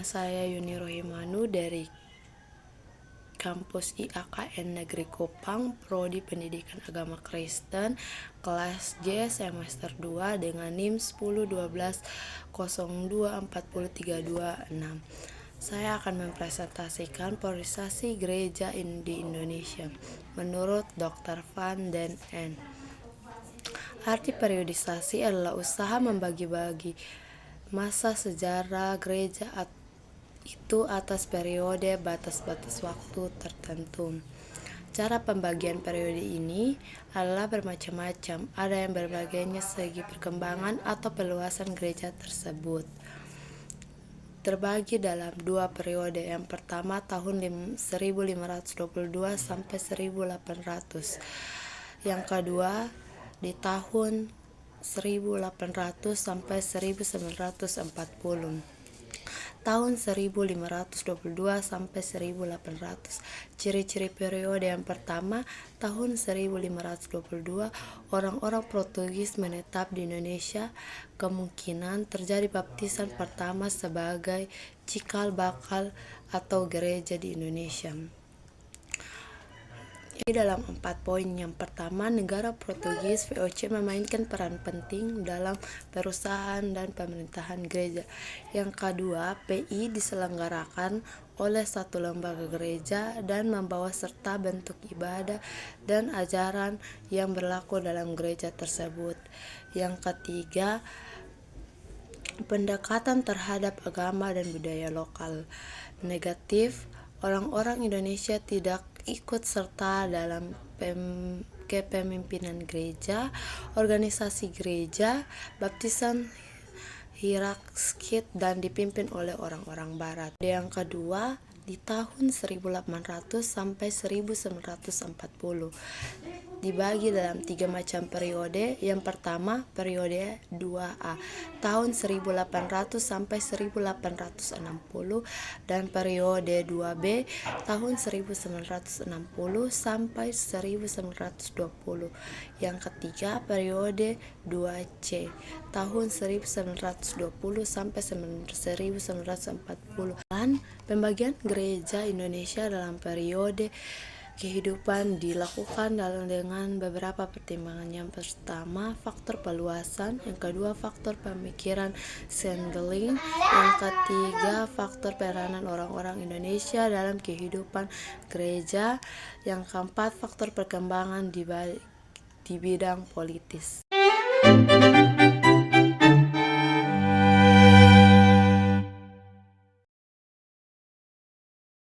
Nama saya Yuni Rohimanu dari Kampus IAKN Negeri Kupang, Prodi Pendidikan Agama Kristen, kelas J semester 2 dengan NIM 101202403226. Saya akan mempresentasikan polarisasi gereja di Indonesia menurut Dr. Van den N. Arti periodisasi adalah usaha membagi-bagi masa sejarah gereja itu atas periode batas-batas waktu tertentu. Cara pembagian periode ini adalah bermacam-macam. Ada yang berbagiannya segi perkembangan atau perluasan gereja tersebut. Terbagi dalam dua periode. Yang pertama tahun 1522 sampai 1800. Yang kedua di tahun 1800 sampai 1940. Tahun 1522 sampai 1800. Ciri-ciri periode yang pertama, tahun 1522 orang-orang Portugis menetap di Indonesia. Kemungkinan terjadi baptisan pertama sebagai cikal bakal atau gereja di Indonesia. Dalam 4 poin. Yang pertama, negara Portugis VOC memainkan peran penting dalam perusahaan dan pemerintahan gereja. Yang kedua, PI diselenggarakan oleh satu lembaga gereja dan membawa serta bentuk ibadah dan ajaran yang berlaku dalam gereja tersebut. Yang ketiga, pendekatan terhadap agama dan budaya lokal. Negatif, orang-orang Indonesia tidak ikut serta dalam kepemimpinan gereja, organisasi gereja, baptisan hierarkis dan dipimpin oleh orang-orang barat. Yang kedua, di tahun 1800 sampai 1940 dibagi dalam 3 macam periode. Yang pertama, periode 2A, tahun 1800 sampai 1860, dan periode 2B, tahun 1960 sampai 1920. Yang ketiga, periode 2C, tahun 1920 sampai 1940. Dan pembagian gereja Indonesia dalam periode kehidupan dilakukan dengan beberapa pertimbangan. Yang pertama, faktor peluasan. Yang kedua, faktor pemikiran Sandling. Yang ketiga, faktor peranan orang-orang Indonesia dalam kehidupan gereja. Yang keempat, faktor perkembangan di bidang politis.